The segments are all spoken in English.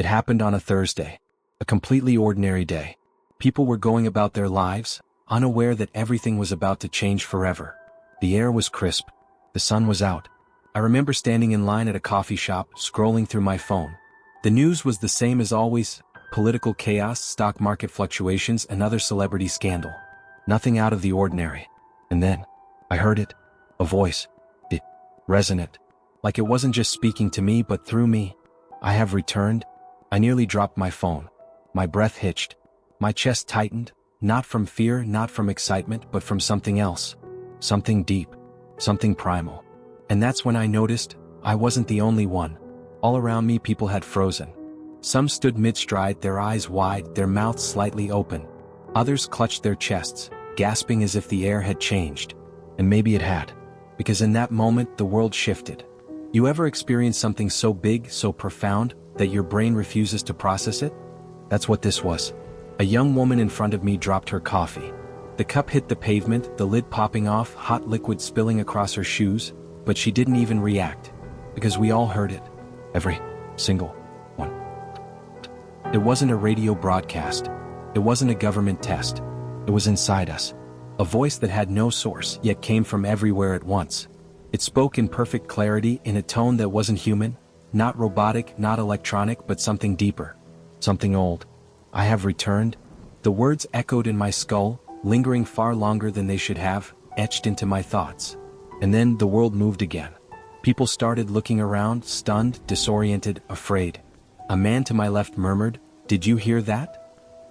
It happened on a Thursday. A completely ordinary day. People were going about their lives, unaware that everything was about to change forever. The air was crisp. The sun was out. I remember standing in line at a coffee shop, scrolling through my phone. The news was the same as always: political chaos, stock market fluctuations, another celebrity scandal. Nothing out of the ordinary. And then, I heard it. A voice. It resonant. Like it wasn't just speaking to me but through me. I have returned. I nearly dropped my phone. My breath hitched. My chest tightened, not from fear, not from excitement, but from something else. Something deep. Something primal. And that's when I noticed I wasn't the only one. All around me people had frozen. Some stood mid-stride, their eyes wide, their mouths slightly open. Others clutched their chests, gasping as if the air had changed. And maybe it had. Because in that moment the world shifted. You ever experience something so big, so profound, that your brain refuses to process it? That's what this was. A young woman in front of me dropped her coffee. The cup hit the pavement, the lid popping off, hot liquid spilling across her shoes, but she didn't even react. Because we all heard it. Every single one. It wasn't a radio broadcast. It wasn't a government test. It was inside us. A voice that had no source, yet came from everywhere at once. It spoke in perfect clarity, in a tone that wasn't human, not robotic, not electronic, but something deeper. Something old. I have returned. The words echoed in my skull, lingering far longer than they should have, etched into my thoughts. And then the world moved again. People started looking around, stunned, disoriented, afraid. A man to my left murmured, "Did you hear that?"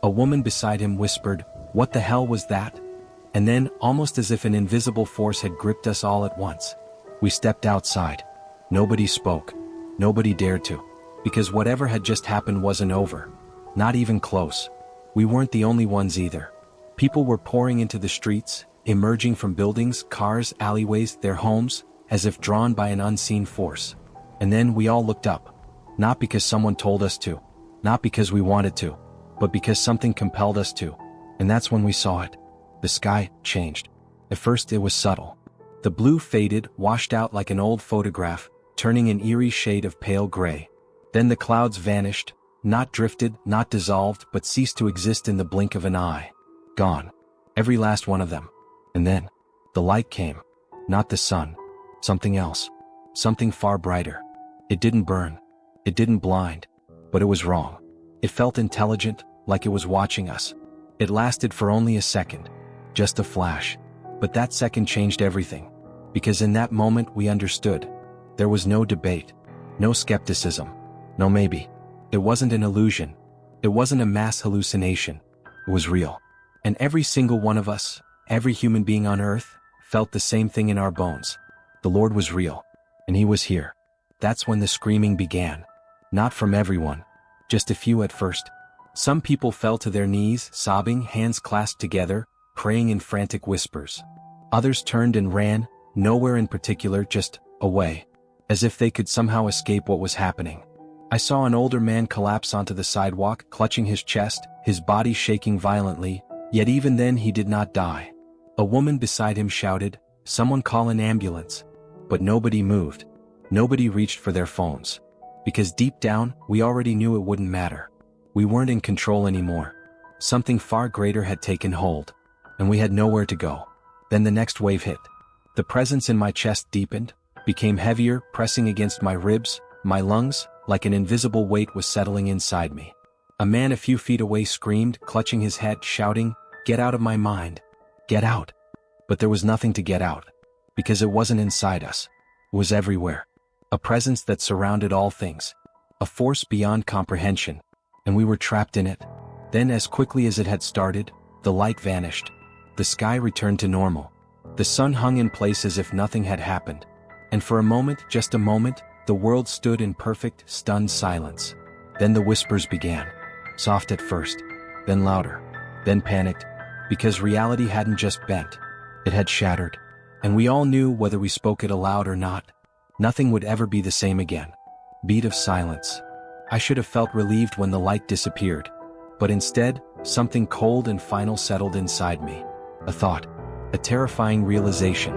A woman beside him whispered, "What the hell was that?" And then, almost as if an invisible force had gripped us all at once, we stepped outside. Nobody spoke. Nobody dared to. Because whatever had just happened wasn't over. Not even close. We weren't the only ones either. People were pouring into the streets, emerging from buildings, cars, alleyways, their homes, as if drawn by an unseen force. And then we all looked up. Not because someone told us to. Not because we wanted to. But because something compelled us to. And that's when we saw it. The sky changed. At first it was subtle. The blue faded, washed out like an old photograph, turning an eerie shade of pale gray. Then the clouds vanished, not drifted, not dissolved, but ceased to exist in the blink of an eye. Gone. Every last one of them. And then, the light came. Not the sun. Something else. Something far brighter. It didn't burn. It didn't blind. But it was wrong. It felt intelligent, like it was watching us. It lasted for only a second. Just a flash. But that second changed everything. Because in that moment we understood. There was no debate. No skepticism. No maybe. It wasn't an illusion. It wasn't a mass hallucination. It was real. And every single one of us, every human being on earth, felt the same thing in our bones. The Lord was real. And He was here. That's when the screaming began. Not from everyone. Just a few at first. Some people fell to their knees, sobbing, hands clasped together, praying in frantic whispers. Others turned and ran, nowhere in particular, just away. As if they could somehow escape what was happening. I saw an older man collapse onto the sidewalk, clutching his chest, his body shaking violently, yet even then he did not die. A woman beside him shouted, "Someone call an ambulance." But nobody moved. Nobody reached for their phones. Because deep down, we already knew it wouldn't matter. We weren't in control anymore. Something far greater had taken hold. And we had nowhere to go. Then the next wave hit. The presence in my chest deepened, became heavier, pressing against my ribs, my lungs, like an invisible weight was settling inside me. A man a few feet away screamed, clutching his head, shouting, "Get out of my mind. Get out." But there was nothing to get out. Because it wasn't inside us. It was everywhere. A presence that surrounded all things. A force beyond comprehension. And we were trapped in it. Then as quickly as it had started, the light vanished. The sky returned to normal. The sun hung in place as if nothing had happened. And for a moment, just a moment, the world stood in perfect, stunned silence. Then the whispers began. Soft at first. Then louder. Then panicked. Because reality hadn't just bent. It had shattered. And we all knew, whether we spoke it aloud or not, nothing would ever be the same again. Beat of silence. I should have felt relieved when the light disappeared. But instead, something cold and final settled inside me. A thought. A terrifying realization.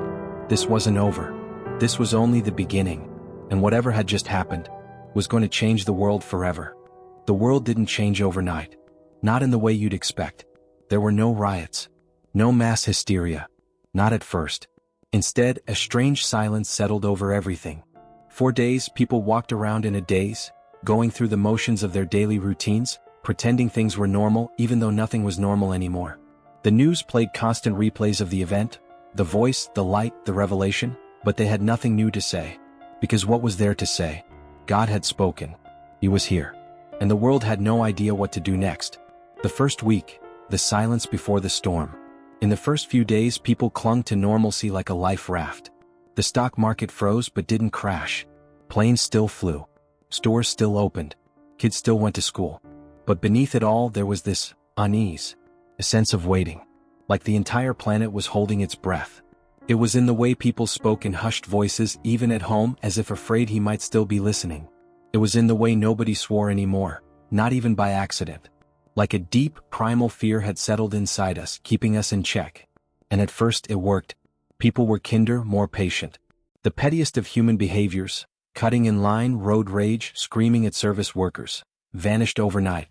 This wasn't over. This was only the beginning. And whatever had just happened was going to change the world forever. The world didn't change overnight. Not in the way you'd expect. There were no riots. No mass hysteria. Not at first. Instead, a strange silence settled over everything. For days, people walked around in a daze, going through the motions of their daily routines, pretending things were normal even though nothing was normal anymore. The news played constant replays of the event, the voice, the light, the revelation, but they had nothing new to say. Because what was there to say? God had spoken. He was here. And the world had no idea what to do next. The first week, the silence before the storm. In the first few days, people clung to normalcy like a life raft. The stock market froze but didn't crash. Planes still flew. Stores still opened. Kids still went to school. But beneath it all, there was this unease, a sense of waiting, like the entire planet was holding its breath. It was in the way people spoke in hushed voices, even at home, as if afraid he might still be listening. It was in the way nobody swore anymore, not even by accident. Like a deep, primal fear had settled inside us, keeping us in check. And at first it worked. People were kinder, more patient. The pettiest of human behaviors, cutting in line, road rage, screaming at service workers, vanished overnight.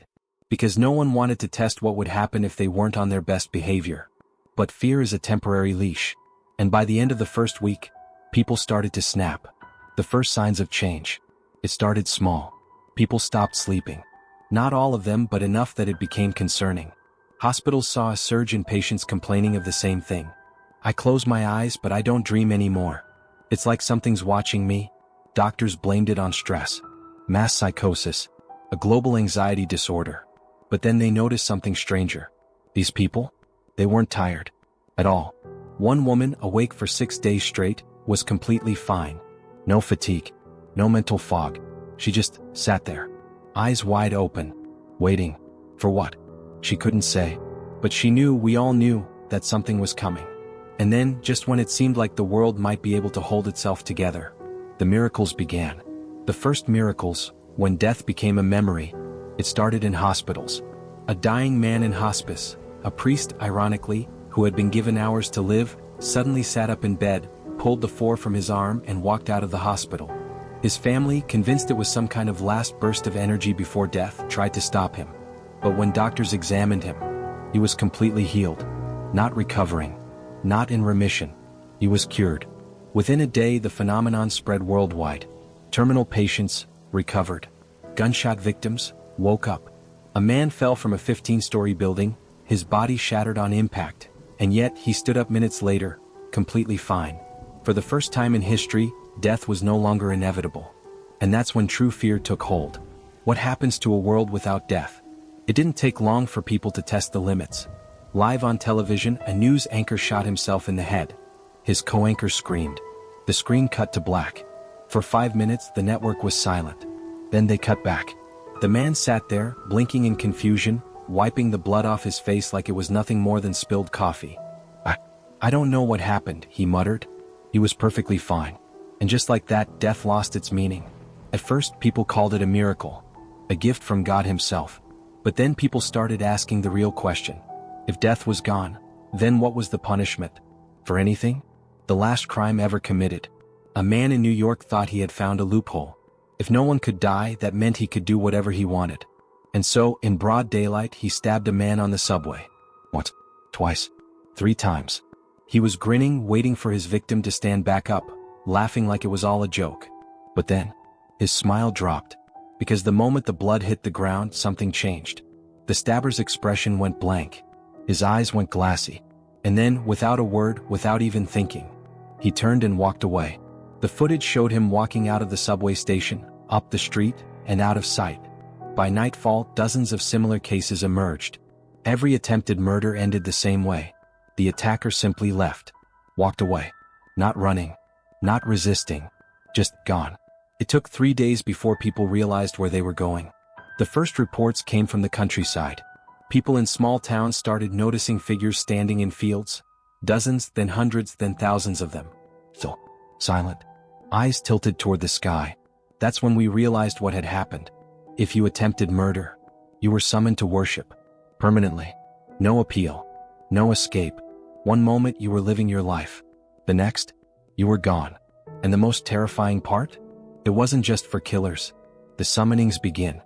Because no one wanted to test what would happen if they weren't on their best behavior. But fear is a temporary leash. And by the end of the first week, people started to snap. The first signs of change. It started small. People stopped sleeping. Not all of them, but enough that it became concerning. Hospitals saw a surge in patients complaining of the same thing. I close my eyes, but I don't dream anymore. It's like something's watching me. Doctors blamed it on stress, mass psychosis, a global anxiety disorder. But then they noticed something stranger. These people? They weren't tired. At all. One woman, awake for 6 days straight, was completely fine. No fatigue. No mental fog. She just sat there. Eyes wide open. Waiting. For what? She couldn't say. But she knew, we all knew, that something was coming. And then, just when it seemed like the world might be able to hold itself together, the miracles began. The first miracles, when death became a memory. It started in hospitals. A dying man in hospice, a priest, ironically, who had been given hours to live, suddenly sat up in bed, pulled the 4 from his arm and walked out of the hospital. His family, convinced it was some kind of last burst of energy before death, tried to stop him. But when doctors examined him, he was completely healed. Not recovering. Not in remission. He was cured. Within a day, the phenomenon spread worldwide. Terminal patients recovered. Gunshot victims woke up. A man fell from a 15-story building, his body shattered on impact, and yet he stood up minutes later, completely fine. For the first time in history, death was no longer inevitable. And that's when true fear took hold. What happens to a world without death? It didn't take long for people to test the limits. Live on television, a news anchor shot himself in the head. His co-anchor screamed. The screen cut to black. For 5 minutes, the network was silent. Then they cut back. The man sat there, blinking in confusion, wiping the blood off his face like it was nothing more than spilled coffee. I don't know what happened, he muttered. He was perfectly fine. And just like that, death lost its meaning. At first, people called it a miracle, a gift from God himself. But then people started asking the real question. If death was gone, then what was the punishment? For anything? The last crime ever committed. A man in New York thought he had found a loophole. If no one could die, that meant he could do whatever he wanted. And so, in broad daylight, he stabbed a man on the subway. Once, twice, 3 times. He was grinning, waiting for his victim to stand back up, laughing like it was all a joke. But then, his smile dropped. Because the moment the blood hit the ground, something changed. The stabber's expression went blank. His eyes went glassy. And then, without a word, without even thinking, he turned and walked away. The footage showed him walking out of the subway station, up the street, and out of sight. By nightfall, dozens of similar cases emerged. Every attempted murder ended the same way. The attacker simply left. Walked away. Not running. Not resisting. Just gone. It took 3 days before people realized where they were going. The first reports came from the countryside. People in small towns started noticing figures standing in fields. Dozens, then hundreds, then thousands of them. So, silent. Eyes tilted toward the sky. That's when we realized what had happened. If you attempted murder, you were summoned to worship. Permanently. No appeal. No escape. One moment you were living your life. The next, you were gone. And the most terrifying part? It wasn't just for killers. The summonings begin.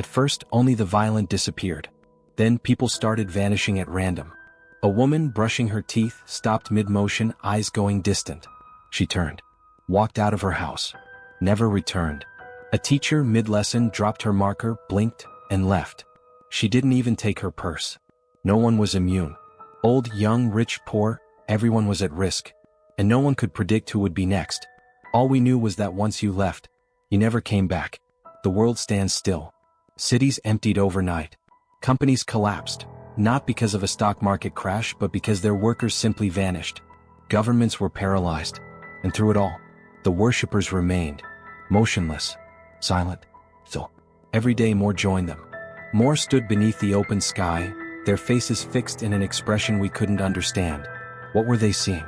At first, only the violent disappeared. Then people started vanishing at random. A woman brushing her teeth stopped mid-motion, eyes going distant. She turned, walked out of her house, never returned. A teacher mid-lesson dropped her marker, blinked, and left. She didn't even take her purse. No one was immune. Old, young, rich, poor, everyone was at risk. And no one could predict who would be next. All we knew was that once you left, you never came back. The world stands still. Cities emptied overnight. Companies collapsed, not because of a stock market crash but because their workers simply vanished. Governments were paralyzed. And through it all, the worshippers remained, motionless, silent. So, every day more joined them. More stood beneath the open sky, their faces fixed in an expression we couldn't understand. What were they seeing?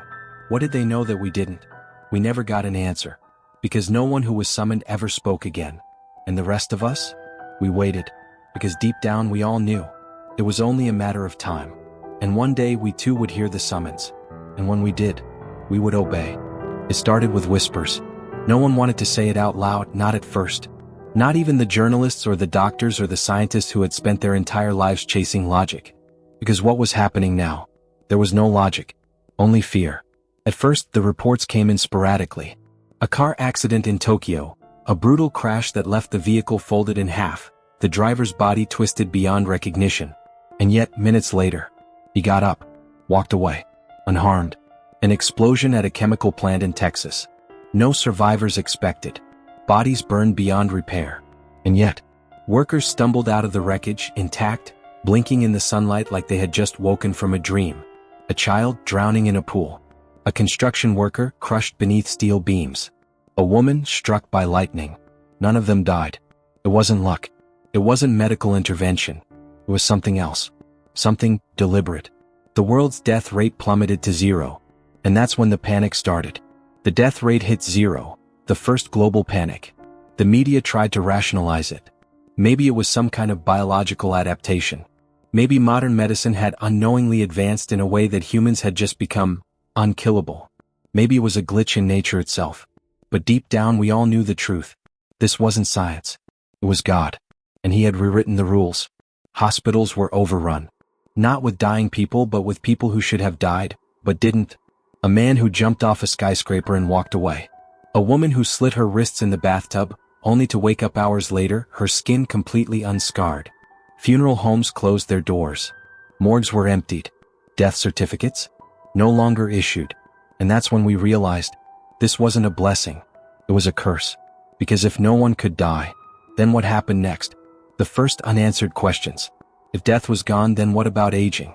What did they know that we didn't? We never got an answer, because no one who was summoned ever spoke again. And the rest of us? We waited, because deep down we all knew. It was only a matter of time. And one day we too would hear the summons. And when we did, we would obey. It started with whispers. No one wanted to say it out loud, not at first. Not even the journalists or the doctors or the scientists who had spent their entire lives chasing logic. Because what was happening now? There was no logic, only fear. At first, the reports came in sporadically. A car accident in Tokyo, a brutal crash that left the vehicle folded in half, the driver's body twisted beyond recognition. And yet, minutes later, he got up, walked away, unharmed. An explosion at a chemical plant in Texas. No survivors expected. Bodies burned beyond repair. And yet, workers stumbled out of the wreckage, intact, blinking in the sunlight like they had just woken from a dream. A child drowning in a pool. A construction worker crushed beneath steel beams. A woman struck by lightning. None of them died. It wasn't luck. It wasn't medical intervention. It was something else. Something deliberate. The world's death rate plummeted to 0. And that's when the panic started. The death rate hit 0, the first global panic. The media tried to rationalize it. Maybe it was some kind of biological adaptation. Maybe modern medicine had unknowingly advanced in a way that humans had just become unkillable. Maybe it was a glitch in nature itself. But deep down we all knew the truth. This wasn't science. It was God. And he had rewritten the rules. Hospitals were overrun. Not with dying people but with people who should have died, but didn't. A man who jumped off a skyscraper and walked away. A woman who slit her wrists in the bathtub, only to wake up hours later, her skin completely unscarred. Funeral homes closed their doors. Morgues were emptied. Death certificates? No longer issued. And that's when we realized, this wasn't a blessing. It was a curse. Because if no one could die, then what happened next? The first unanswered questions. If death was gone, then what about aging?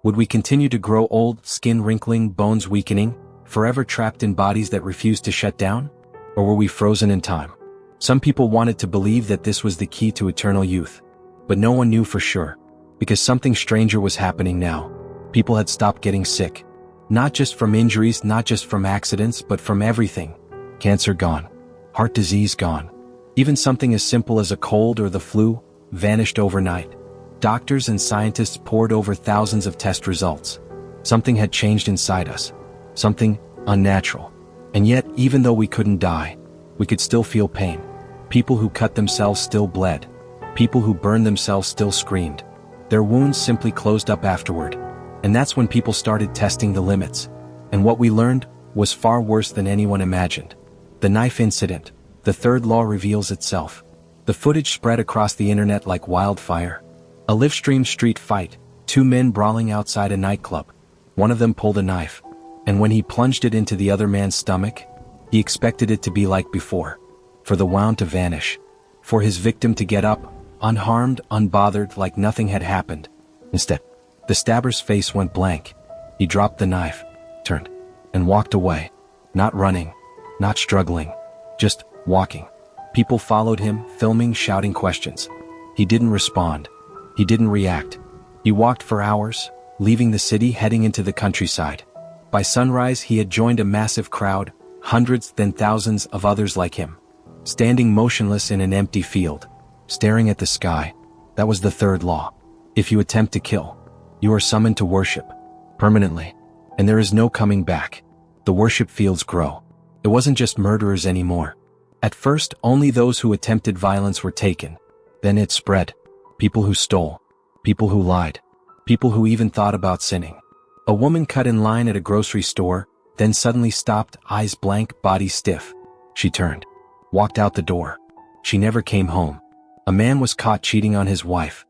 Would we continue to grow old, skin wrinkling, bones weakening, forever trapped in bodies that refused to shut down? Or were we frozen in time? Some people wanted to believe that this was the key to eternal youth. But no one knew for sure. Because something stranger was happening now. People had stopped getting sick. Not just from injuries, not just from accidents, but from everything. Cancer gone. Heart disease gone. Even something as simple as a cold or the flu vanished overnight. Doctors and scientists pored over thousands of test results. Something had changed inside us. Something unnatural. And yet, even though we couldn't die, we could still feel pain. People who cut themselves still bled. People who burned themselves still screamed. Their wounds simply closed up afterward. And that's when people started testing the limits. And what we learned was far worse than anyone imagined. The knife incident. The third law reveals itself. The footage spread across the internet like wildfire. A live-stream street fight, 2 men brawling outside a nightclub. One of them pulled a knife, and when he plunged it into the other man's stomach, he expected it to be like before, for the wound to vanish, for his victim to get up, unharmed, unbothered, like nothing had happened. Instead, the stabber's face went blank. He dropped the knife, turned, and walked away, not running, not struggling, just walking. People followed him, filming, shouting questions. He didn't respond. He didn't react. He walked for hours, leaving the city, heading into the countryside. By sunrise, he had joined a massive crowd, hundreds, then thousands of others like him. Standing motionless in an empty field, staring at the sky. That was the third law. If you attempt to kill, you are summoned to worship, permanently. And there is no coming back. The worship fields grow. It wasn't just murderers anymore. At first, only those who attempted violence were taken. Then it spread. People who stole. People who lied. People who even thought about sinning. A woman cut in line at a grocery store, then suddenly stopped, eyes blank, body stiff. She turned. Walked out the door. She never came home. A man was caught cheating on his wife.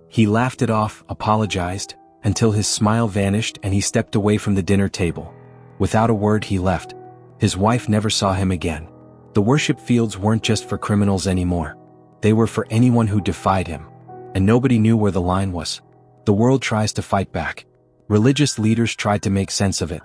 He laughed it off, apologized, until his smile vanished and he stepped away from the dinner table. Without a word he left. His wife never saw him again. The worship fields weren't just for criminals anymore. They were for anyone who defied him. And nobody knew where the line was. The world tries to fight back. Religious leaders tried to make sense of it.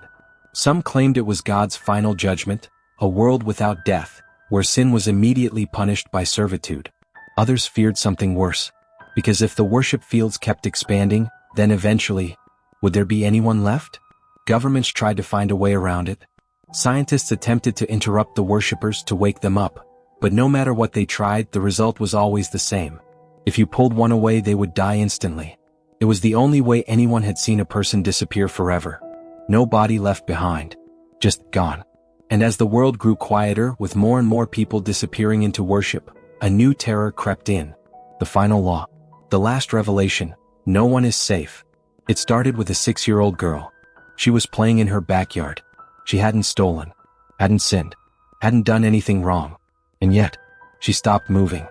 Some claimed it was God's final judgment, a world without death, where sin was immediately punished by servitude. Others feared something worse. Because if the worship fields kept expanding, then eventually, would there be anyone left? Governments tried to find a way around it. Scientists attempted to interrupt the worshippers to wake them up. But no matter what they tried, the result was always the same. If you pulled one away, they would die instantly. It was the only way anyone had seen a person disappear forever. No body left behind. Just gone. And as the world grew quieter, with more and more people disappearing into worship, a new terror crept in. The final law. The last revelation. No one is safe. It started with a 6-year-old girl. She was playing in her backyard. She hadn't stolen. Hadn't sinned. Hadn't done anything wrong. And yet, she stopped moving.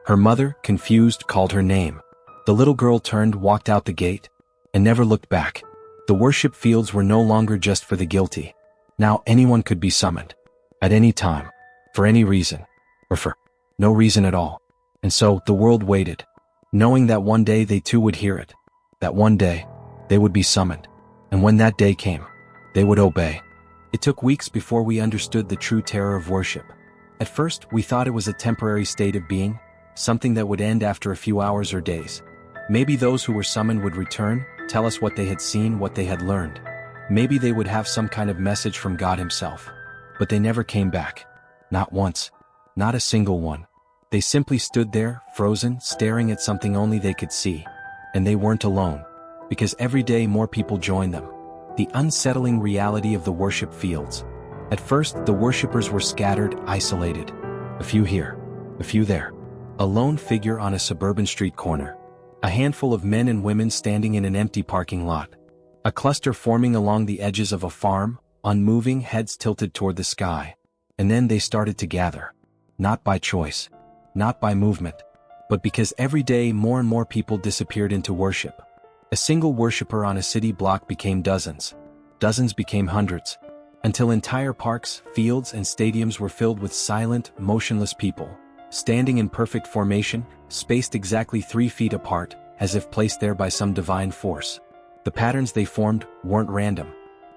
Her mother, confused, called her name. The little girl turned, walked out the gate, and never looked back. The worship fields were no longer just for the guilty. Now anyone could be summoned. At any time. For any reason. Or for no reason at all. And so, the world waited. Knowing that one day they too would hear it. That one day, they would be summoned. And when that day came, they would obey. It took weeks before we understood the true terror of worship. At first, we thought it was a temporary state of being, something that would end after a few hours or days. Maybe those who were summoned would return, tell us what they had seen, what they had learned. Maybe they would have some kind of message from God himself. But they never came back. Not once. Not a single one. They simply stood there, frozen, staring at something only they could see. And they weren't alone. Because every day more people joined them. The unsettling reality of the worship fields. At first, the worshippers were scattered, isolated. A few here. A few there. A lone figure on a suburban street corner. A handful of men and women standing in an empty parking lot. A cluster forming along the edges of a farm, unmoving, heads tilted toward the sky. And then they started to gather. Not by choice. Not by movement. But because every day more and more people disappeared into worship. A single worshipper on a city block became dozens. Dozens became hundreds. Until entire parks, fields, and stadiums were filled with silent, motionless people. Standing in perfect formation, spaced exactly 3 feet apart, as if placed there by some divine force. The patterns they formed weren't random.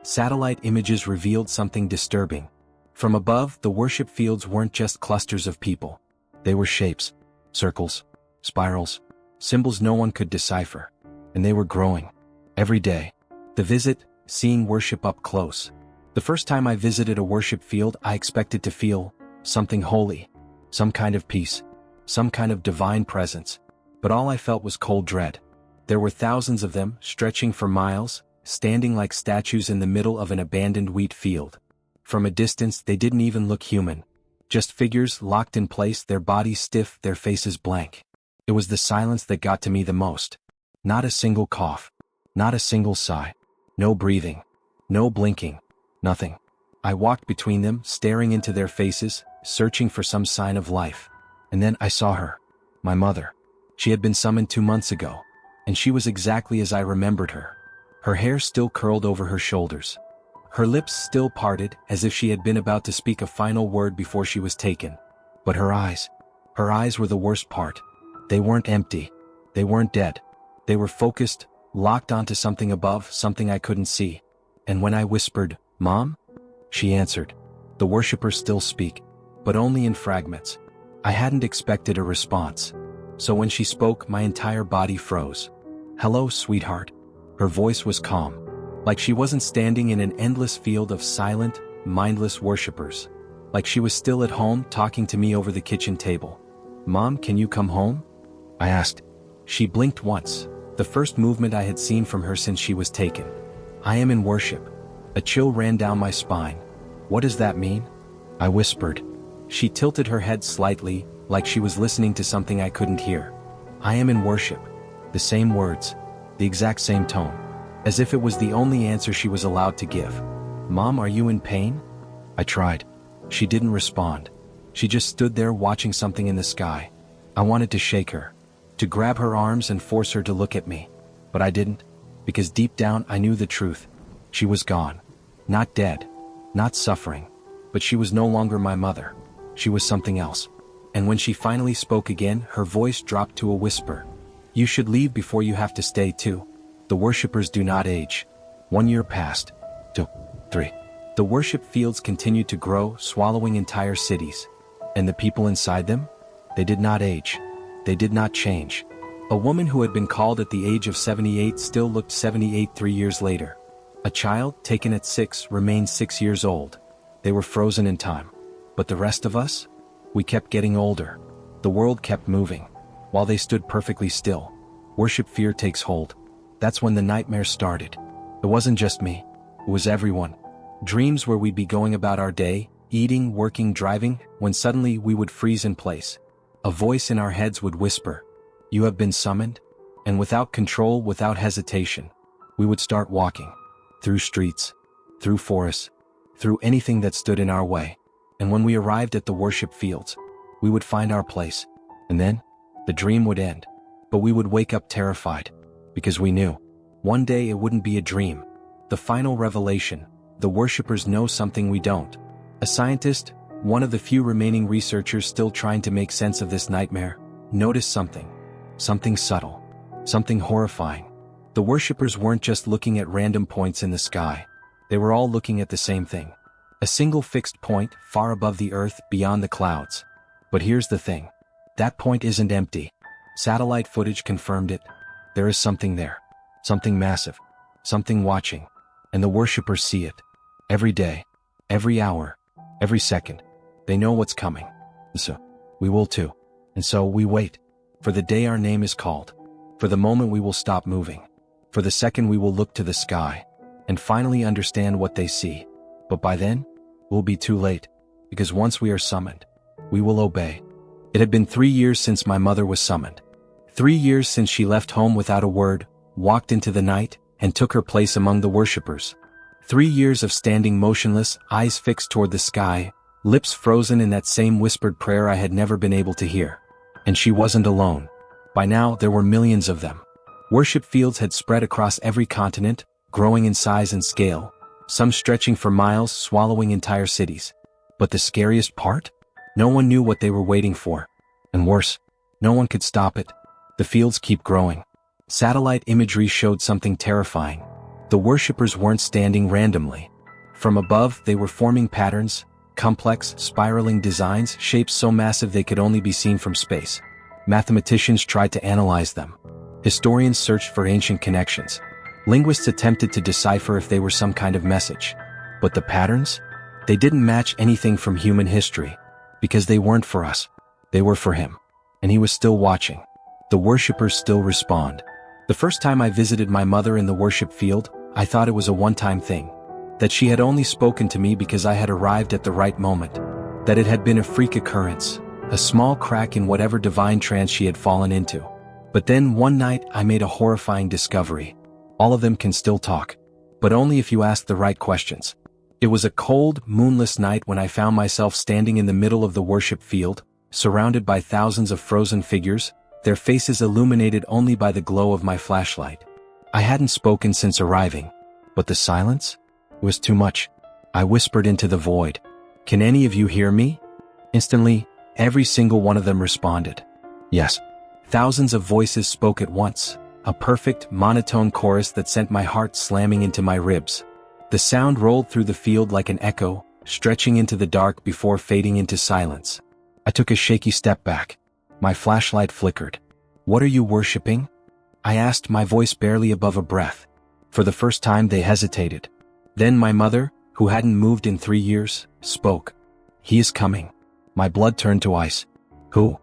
Satellite images revealed something disturbing. From above, the worship fields weren't just clusters of people. They were shapes, circles, spirals, symbols no one could decipher. And they were growing. Every day. The visit, seeing worship up close. The first time I visited a worship field, I expected to feel something holy. Some kind of peace. Some kind of divine presence. But all I felt was cold dread. There were thousands of them, stretching for miles, standing like statues in the middle of an abandoned wheat field. From a distance, they didn't even look human. Just figures locked in place, their bodies stiff, their faces blank. It was the silence that got to me the most. Not a single cough. Not a single sigh. No breathing. No blinking. Nothing. I walked between them, staring into their faces, searching for some sign of life. And then I saw her. My mother. She had been summoned 2 months ago. And she was exactly as I remembered her. Her hair still curled over her shoulders. Her lips still parted, as if she had been about to speak a final word before she was taken. But her eyes were the worst part. They weren't empty. They weren't dead. They were focused, locked onto something above, something I couldn't see. And when I whispered, "Mom?" she answered. The worshippers still speak, but only in fragments. I hadn't expected a response. So when she spoke, my entire body froze. "Hello, sweetheart." Her voice was calm, like she wasn't standing in an endless field of silent, mindless worshippers. Like she was still at home, talking to me over the kitchen table. "Mom, can you come home?" I asked. She blinked once, the first movement I had seen from her since she was taken. "I am in worship." A chill ran down my spine. "What does that mean?" I whispered. She tilted her head slightly, like she was listening to something I couldn't hear. I am in worship. The same words, the exact same tone, as if it was the only answer she was allowed to give. Mom, are you in pain? I tried. She didn't respond. She just stood there watching something in the sky. I wanted to shake her, to grab her arms and force her to look at me. But I didn't, because deep down I knew the truth. She was gone. Not dead, not suffering, but she was no longer my mother. She was something else. And when she finally spoke again, her voice dropped to a whisper. You should leave before you have to stay too. The worshippers do not age. 1 year passed. 2, 3. The worship fields continued to grow, swallowing entire cities. And the people inside them? They did not age. They did not change. A woman who had been called at the age of 78 still looked 78 3 years later. A child, taken at 6, remained 6 years old. They were frozen in time. But the rest of us? We kept getting older. The world kept moving. While they stood perfectly still, worship fear takes hold. That's when the nightmare started. It wasn't just me. It was everyone. Dreams where we'd be going about our day, eating, working, driving, when suddenly we would freeze in place. A voice in our heads would whisper, "You have been summoned," and without control, without hesitation, we would start walking. Through streets, through forests, through anything that stood in our way. And when we arrived at the worship fields, we would find our place. And then, the dream would end. But we would wake up terrified, because we knew, one day it wouldn't be a dream. The final revelation, the worshippers know something we don't. A scientist, one of the few remaining researchers still trying to make sense of this nightmare, noticed something. Something subtle. Something horrifying. The worshippers weren't just looking at random points in the sky. They were all looking at the same thing. A single fixed point, far above the earth, beyond the clouds. But here's the thing. That point isn't empty. Satellite footage confirmed it. There is something there. Something massive. Something watching. And the worshippers see it. Every day. Every hour. Every second. They know what's coming. So, we will too. And so we wait. For the day our name is called. For the moment we will stop moving. For the second we will look to the sky. And finally understand what they see. But by then, we'll be too late. Because once we are summoned, we will obey. It had been 3 years since my mother was summoned. 3 years since she left home without a word, walked into the night, and took her place among the worshippers. 3 years of standing motionless, eyes fixed toward the sky, lips frozen in that same whispered prayer I had never been able to hear. And she wasn't alone. By now, there were millions of them. Worship fields had spread across every continent, growing in size and scale, some stretching for miles, swallowing entire cities. But the scariest part? No one knew what they were waiting for. And worse, no one could stop it. The fields keep growing. Satellite imagery showed something terrifying. The worshippers weren't standing randomly. From above, they were forming patterns, complex, spiraling designs, shapes so massive they could only be seen from space. Mathematicians tried to analyze them. Historians searched for ancient connections. Linguists attempted to decipher if they were some kind of message. But the patterns? They didn't match anything from human history. Because they weren't for us. They were for him. And he was still watching. The worshippers still respond. The first time I visited my mother in the worship field, I thought it was a one-time thing. That she had only spoken to me because I had arrived at the right moment. That it had been a freak occurrence. A small crack in whatever divine trance she had fallen into. But then one night I made a horrifying discovery. All of them can still talk. But only if you ask the right questions. It was a cold, moonless night when I found myself standing in the middle of the worship field, surrounded by thousands of frozen figures, their faces illuminated only by the glow of my flashlight. I hadn't spoken since arriving. But the silence? It was too much. I whispered into the void. "Can any of you hear me?" Instantly, every single one of them responded. Yes. Thousands of voices spoke at once, a perfect, monotone chorus that sent my heart slamming into my ribs. The sound rolled through the field like an echo, stretching into the dark before fading into silence. I took a shaky step back. My flashlight flickered. "What are you worshipping?" I asked, my voice barely above a breath. For the first time they hesitated. Then my mother, who hadn't moved in 3 years, spoke. "He is coming." My blood turned to ice. "Who?"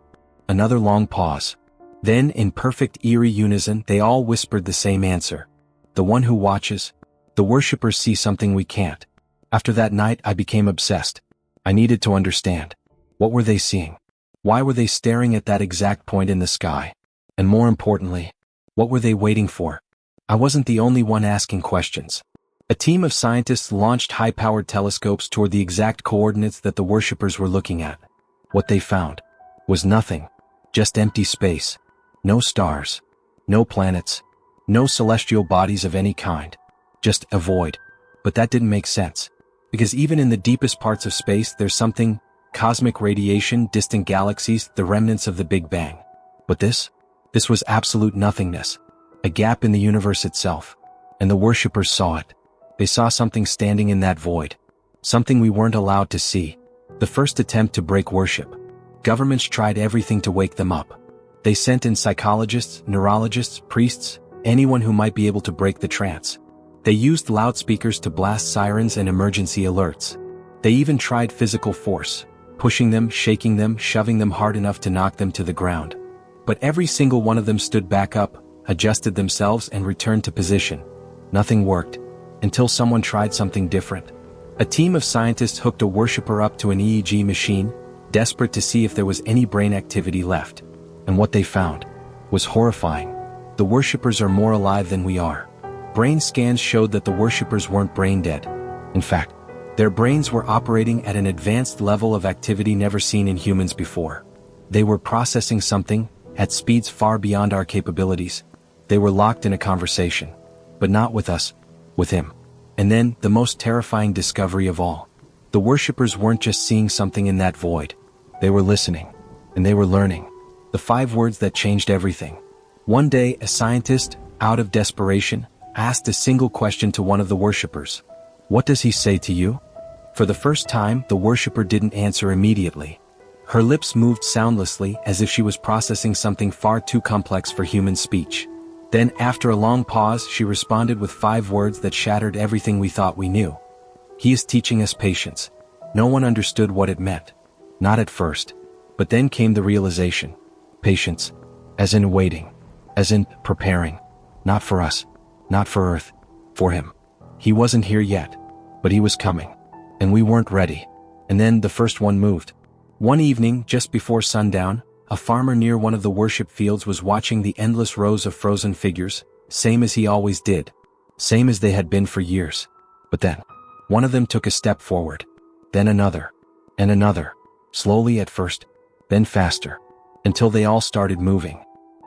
Another long pause. Then, in perfect eerie unison, they all whispered the same answer. "The one who watches." The worshippers see something we can't. After that night, I became obsessed. I needed to understand. What were they seeing? Why were they staring at that exact point in the sky? And more importantly, what were they waiting for? I wasn't the only one asking questions. A team of scientists launched high-powered telescopes toward the exact coordinates that the worshippers were looking at. What they found was nothing, just empty space. No stars, no planets, no celestial bodies of any kind. Just a void. But that didn't make sense. Because even in the deepest parts of space, there's something: cosmic radiation, distant galaxies, the remnants of the Big Bang. But this was absolute nothingness. A gap in the universe itself. And the worshippers saw it. They saw something standing in that void. Something we weren't allowed to see. The first attempt to break worship. Governments tried everything to wake them up. They sent in psychologists, neurologists, priests, anyone who might be able to break the trance. They used loudspeakers to blast sirens and emergency alerts. They even tried physical force, pushing them, shaking them, shoving them hard enough to knock them to the ground. But every single one of them stood back up, adjusted themselves, and returned to position. Nothing worked. Until someone tried something different. A team of scientists hooked a worshipper up to an EEG machine, desperate to see if there was any brain activity left. And what they found was horrifying. The worshippers are more alive than we are. Brain scans showed that the worshippers weren't brain dead. In fact, their brains were operating at an advanced level of activity never seen in humans before. They were processing something at speeds far beyond our capabilities. They were locked in a conversation. But not with us, with him. And then, the most terrifying discovery of all. The worshippers weren't just seeing something in that void. They were listening. And they were learning. The 5 words that changed everything. One day, a scientist, out of desperation, asked a single question to one of the worshippers. "What does he say to you?" For the first time, the worshipper didn't answer immediately. Her lips moved soundlessly, as if she was processing something far too complex for human speech. Then, after a long pause, she responded with 5 words that shattered everything we thought we knew. "He is teaching us patience." No one understood what it meant. Not at first. But then came the realization. Patience. As in waiting. As in preparing. Not for us. Not for Earth. For him. He wasn't here yet. But he was coming. And we weren't ready. And then the first one moved. One evening, just before sundown, a farmer near one of the worship fields was watching the endless rows of frozen figures, same as he always did. Same as they had been for years. But then, one of them took a step forward. Then another. And another. Slowly at first. Then faster. Until they all started moving.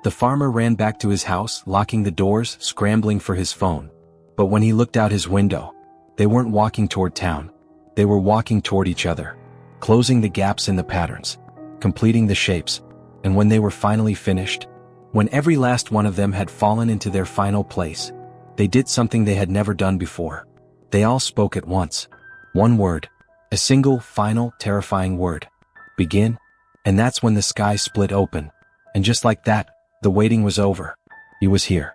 The farmer ran back to his house, locking the doors, scrambling for his phone. But when he looked out his window, they weren't walking toward town. They were walking toward each other. Closing the gaps in the patterns. Completing the shapes. And when they were finally finished, when every last one of them had fallen into their final place, they did something they had never done before. They all spoke at once. One word. A single, final, terrifying word. Begin. And that's when the sky split open. And just like that, the waiting was over. He was here.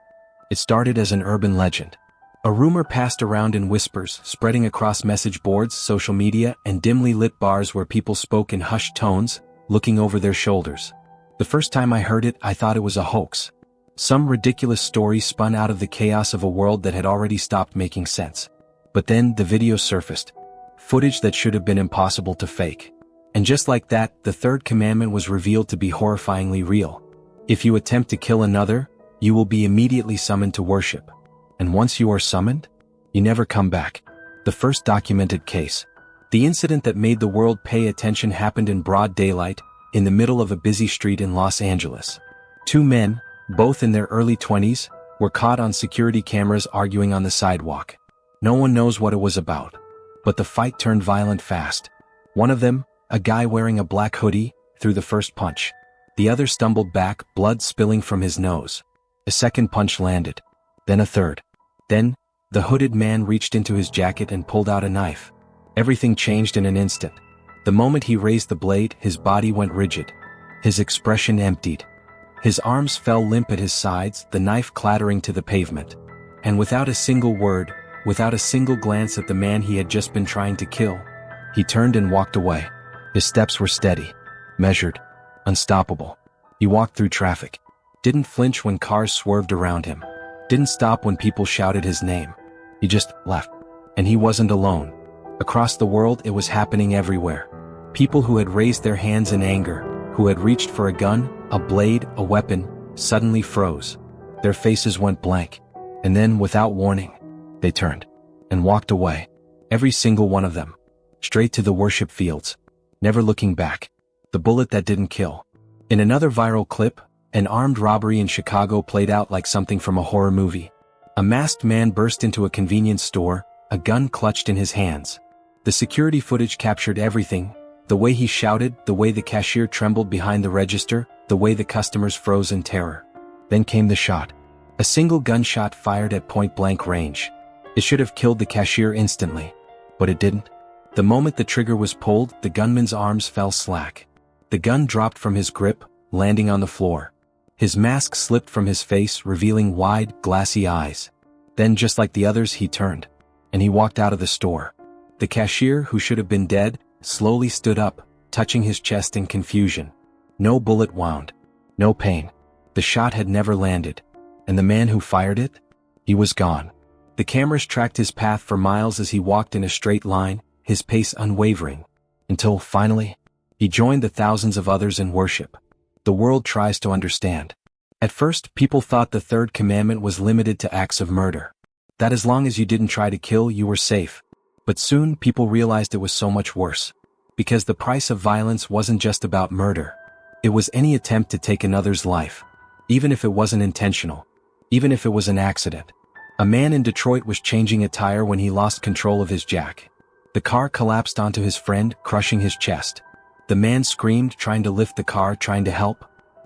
It started as an urban legend. A rumor passed around in whispers, spreading across message boards, social media, and dimly lit bars where people spoke in hushed tones, looking over their shoulders. The first time I heard it, I thought it was a hoax. Some ridiculous story spun out of the chaos of a world that had already stopped making sense. But then the video surfaced. Footage that should have been impossible to fake. And just like that, the third commandment was revealed to be horrifyingly real. If you attempt to kill another, you will be immediately summoned to worship. And once you are summoned, you never come back. The first documented case. The incident that made the world pay attention happened in broad daylight, in the middle of a busy street in Los Angeles. 2 men, both in their early 20s, were caught on security cameras arguing on the sidewalk. No one knows what it was about. But the fight turned violent fast. One of them, a guy wearing a black hoodie, threw the first punch. The other stumbled back, blood spilling from his nose. A second punch landed. Then a third. Then, the hooded man reached into his jacket and pulled out a knife. Everything changed in an instant. The moment he raised the blade, his body went rigid. His expression emptied. His arms fell limp at his sides, the knife clattering to the pavement. And without a single word, without a single glance at the man he had just been trying to kill, he turned and walked away. His steps were steady, measured, unstoppable. He walked through traffic. Didn't flinch when cars swerved around him. Didn't stop when people shouted his name. He just left. And he wasn't alone. Across the world, it was happening everywhere. People who had raised their hands in anger, who had reached for a gun, a blade, a weapon, suddenly froze. Their faces went blank. And then, without warning, they turned and walked away. Every single one of them. Straight to the worship fields. Never looking back. The bullet that didn't kill. In another viral clip, an armed robbery in Chicago played out like something from a horror movie. A masked man burst into a convenience store, a gun clutched in his hands. The security footage captured everything. The way he shouted, the way the cashier trembled behind the register, the way the customers froze in terror. Then came the shot. A single gunshot fired at point-blank range. It should have killed the cashier instantly. But it didn't. The moment the trigger was pulled, the gunman's arms fell slack. The gun dropped from his grip, landing on the floor. His mask slipped from his face, revealing wide, glassy eyes. Then, just like the others, he turned. And he walked out of the store. The cashier, who should have been dead, slowly stood up, touching his chest in confusion. No bullet wound. No pain. The shot had never landed. And the man who fired it? He was gone. The cameras tracked his path for miles as he walked in a straight line, his pace unwavering. Until, finally, he joined the thousands of others in worship. The world tries to understand. At first, people thought the third commandment was limited to acts of murder. That as long as you didn't try to kill, you were safe. But soon, people realized it was so much worse. Because the price of violence wasn't just about murder. It was any attempt to take another's life. Even if it wasn't intentional. Even if it was an accident. A man in Detroit was changing a tire when he lost control of his jack. The car collapsed onto his friend, crushing his chest. The man screamed, trying to lift the car, trying to help.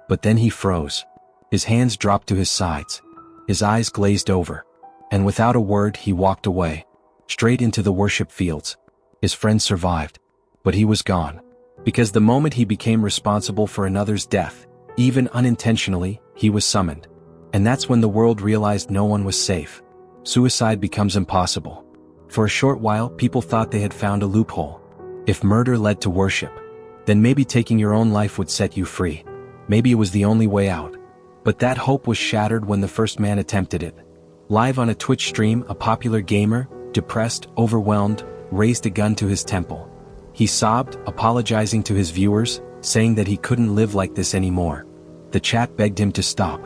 But then he froze. His hands dropped to his sides. His eyes glazed over. And without a word, he walked away. Straight into the worship fields. His friend survived. But he was gone. Because the moment he became responsible for another's death, even unintentionally, he was summoned. And that's when the world realized no one was safe. Suicide becomes impossible. For a short while, people thought they had found a loophole. If murder led to worship, then maybe taking your own life would set you free. Maybe it was the only way out. But that hope was shattered when the first man attempted it. Live on a Twitch stream, a popular gamer, depressed, overwhelmed, raised a gun to his temple. He sobbed, apologizing to his viewers, saying that he couldn't live like this anymore. The chat begged him to stop.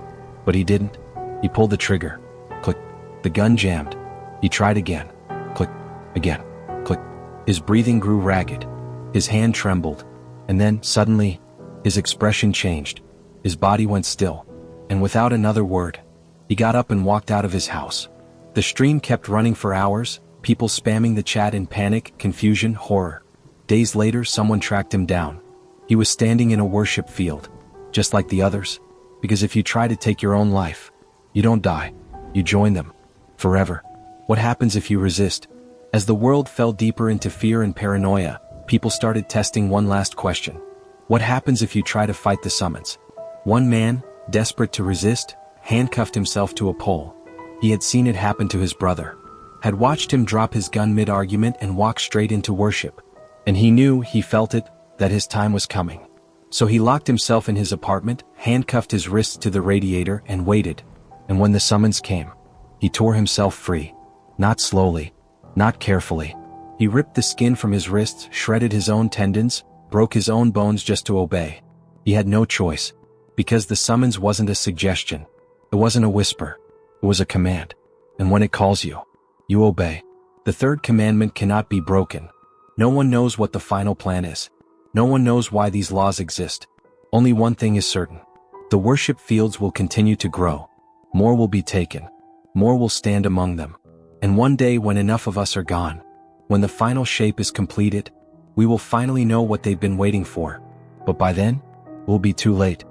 But he didn't. He pulled the trigger. Click. The gun jammed. He tried again. Click. Again. Click. His breathing grew ragged. His hand trembled. And then, suddenly, his expression changed. His body went still. And without another word, he got up and walked out of his house. The stream kept running for hours, people spamming the chat in panic, confusion, horror. Days later, someone tracked him down. He was standing in a worship field, just like the others. Because if you try to take your own life, you don't die. You join them. Forever. What happens if you resist? As the world fell deeper into fear and paranoia, people started testing one last question. What happens if you try to fight the summons? One man, desperate to resist, handcuffed himself to a pole. He had seen it happen to his brother. Had watched him drop his gun mid-argument and walk straight into worship. And he knew, he felt it, that his time was coming. So he locked himself in his apartment, handcuffed his wrists to the radiator, and waited. And when the summons came, he tore himself free. Not slowly, not carefully. He ripped the skin from his wrists, shredded his own tendons, broke his own bones just to obey. He had no choice. Because the summons wasn't a suggestion. It wasn't a whisper. It was a command. And when it calls you, you obey. The third commandment cannot be broken. No one knows what the final plan is. No one knows why these laws exist. Only one thing is certain. The worship fields will continue to grow. More will be taken. More will stand among them. And one day when enough of us are gone, when the final shape is completed, we will finally know what they've been waiting for. But by then, it will be too late.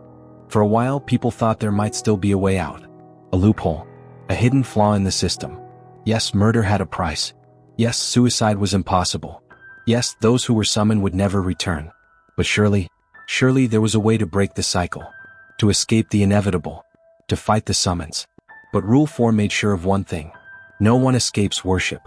For a while, people thought there might still be a way out. A loophole. A hidden flaw in the system. Yes, murder had a price. Yes, suicide was impossible. Yes, those who were summoned would never return. But surely there was a way to break the cycle. To escape the inevitable. To fight the summons. But Rule 4 made sure of one thing. No one escapes worship.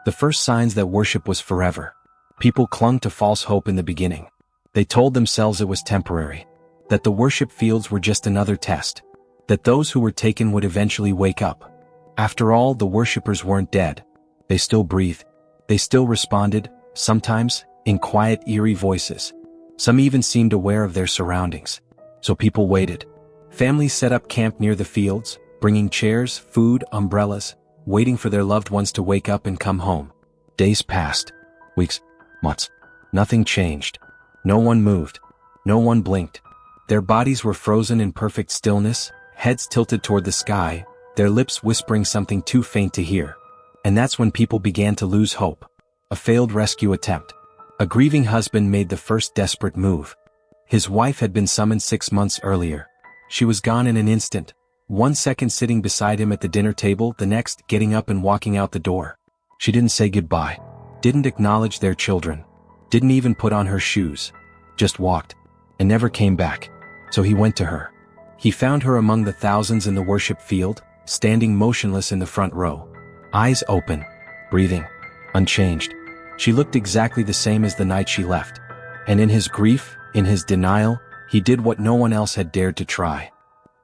The first signs that worship was forever. People clung to false hope in the beginning. They told themselves it was temporary. That the worship fields were just another test. That those who were taken would eventually wake up. After all, the worshippers weren't dead. They still breathed. They still responded. Sometimes, in quiet, eerie voices. Some even seemed aware of their surroundings. So people waited. Families set up camp near the fields, bringing chairs, food, umbrellas, waiting for their loved ones to wake up and come home. Days passed. Weeks. Months. Nothing changed. No one moved. No one blinked. Their bodies were frozen in perfect stillness, heads tilted toward the sky, their lips whispering something too faint to hear. And that's when people began to lose hope. A failed rescue attempt. A grieving husband made the first desperate move. His wife had been summoned 6 months earlier. She was gone in an instant, 1 second sitting beside him at the dinner table, the next getting up and walking out the door. She didn't say goodbye, didn't acknowledge their children, didn't even put on her shoes, just walked, and never came back. So he went to her. He found her among the thousands in the worship field, standing motionless in the front row. Eyes open, breathing, unchanged. She looked exactly the same as the night she left. And in his grief, in his denial, he did what no one else had dared to try.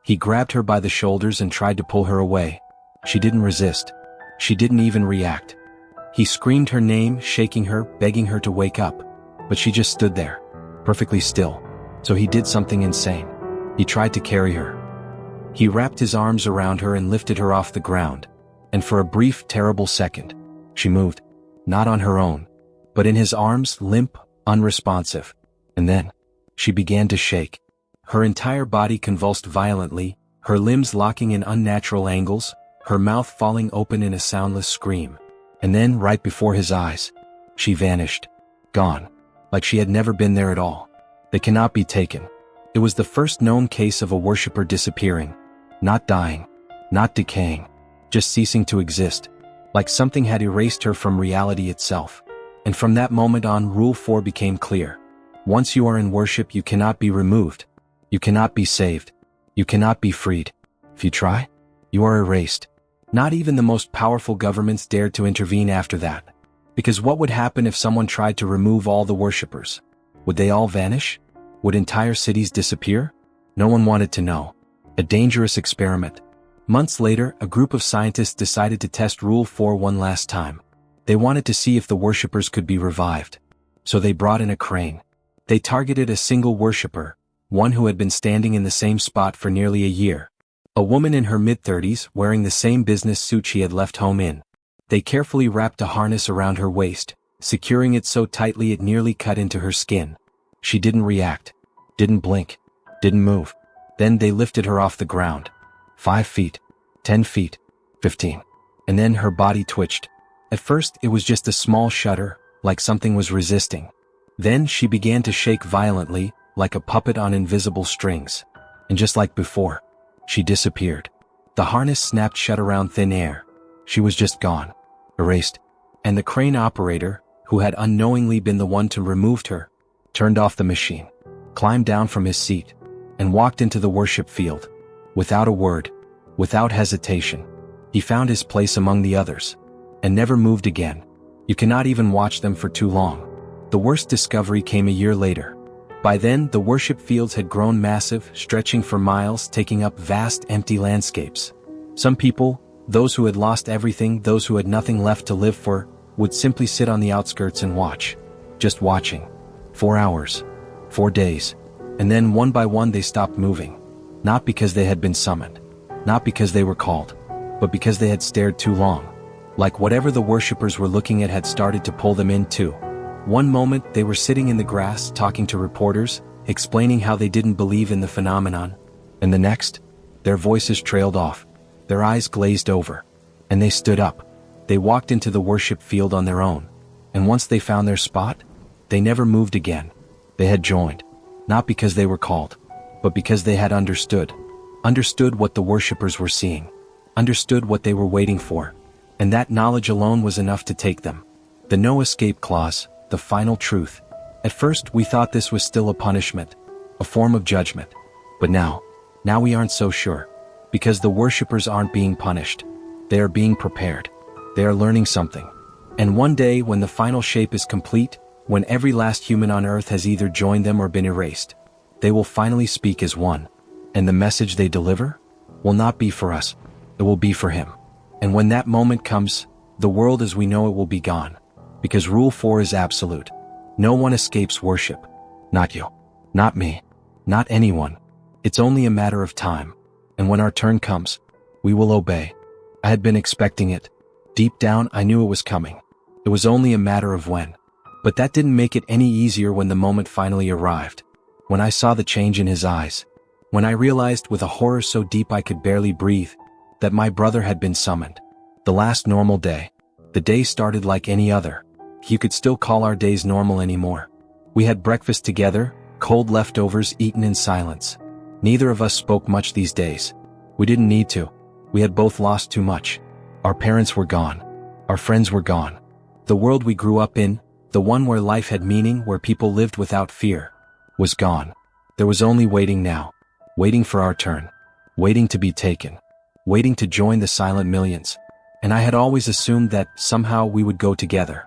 He grabbed her by the shoulders and tried to pull her away. She didn't resist. She didn't even react. He screamed her name, shaking her, begging her to wake up. But she just stood there, perfectly still. So he did something insane. He tried to carry her. He wrapped his arms around her and lifted her off the ground. And for a brief, terrible second, she moved. Not on her own, but in his arms, limp, unresponsive. And then, she began to shake. Her entire body convulsed violently, her limbs locking in unnatural angles, her mouth falling open in a soundless scream. And then, right before his eyes, she vanished. Gone. Like she had never been there at all. They cannot be taken. It was the first known case of a worshipper disappearing. Not dying. Not decaying. Just ceasing to exist. Like something had erased her from reality itself. And from that moment on, Rule 4 became clear. Once you are in worship, you cannot be removed. You cannot be saved. You cannot be freed. If you try, you are erased. Not even the most powerful governments dared to intervene after that. Because what would happen if someone tried to remove all the worshippers? Would they all vanish? Would entire cities disappear? No one wanted to know. A dangerous experiment. Months later, a group of scientists decided to test Rule 4 one last time. They wanted to see if the worshippers could be revived. So they brought in a crane. They targeted a single worshipper, one who had been standing in the same spot for nearly a year. A woman in her mid-30s wearing the same business suit she had left home in. They carefully wrapped a harness around her waist, securing it so tightly it nearly cut into her skin. She didn't react, didn't blink, didn't move. Then they lifted her off the ground. 5 feet, 10 feet, 15. And then her body twitched. At first, it was just a small shudder, like something was resisting. Then she began to shake violently, like a puppet on invisible strings. And just like before, she disappeared. The harness snapped shut around thin air. She was just gone, erased. And the crane operator, who had unknowingly been the one to remove her, turned off the machine, climbed down from his seat, and walked into the worship field. Without a word, without hesitation, he found his place among the others, and never moved again. You cannot even watch them for too long. The worst discovery came a year later. By then, the worship fields had grown massive, stretching for miles, taking up vast empty landscapes. Some people, those who had lost everything, those who had nothing left to live for, would simply sit on the outskirts and watch. Just watching. 4 hours. 4 days. And then one by one they stopped moving. Not because they had been summoned. Not because they were called. But because they had stared too long. Like whatever the worshippers were looking at had started to pull them in too. One moment they were sitting in the grass talking to reporters, explaining how they didn't believe in the phenomenon. And the next, their voices trailed off. Their eyes glazed over. And they stood up. They walked into the worship field on their own. And once they found their spot, they never moved again. They had joined. Not because they were called, but because they had understood. Understood what the worshippers were seeing. Understood what they were waiting for. And that knowledge alone was enough to take them. The no escape clause, the final truth. At first we thought this was still a punishment, a form of judgment. But now we aren't so sure. Because the worshippers aren't being punished. They are being prepared. They are learning something. And one day when the final shape is complete, when every last human on earth has either joined them or been erased, they will finally speak as one. And the message they deliver will not be for us. It will be for him. And when that moment comes, the world as we know it will be gone. Because Rule 4 is absolute. No one escapes worship. Not you. Not me. Not anyone. It's only a matter of time. And when our turn comes, we will obey. I had been expecting it. Deep down, I knew it was coming. It was only a matter of when. But that didn't make it any easier when the moment finally arrived. When I saw the change in his eyes. When I realized with a horror so deep I could barely breathe, that my brother had been summoned. The last normal day. The day started like any other. You could still call our days normal anymore. We had breakfast together, cold leftovers eaten in silence. Neither of us spoke much these days. We didn't need to. We had both lost too much. Our parents were gone. Our friends were gone. The world we grew up in, the one where life had meaning, where people lived without fear, was gone. There was only waiting now. Waiting for our turn. Waiting to be taken. Waiting to join the silent millions. And I had always assumed that somehow we would go together.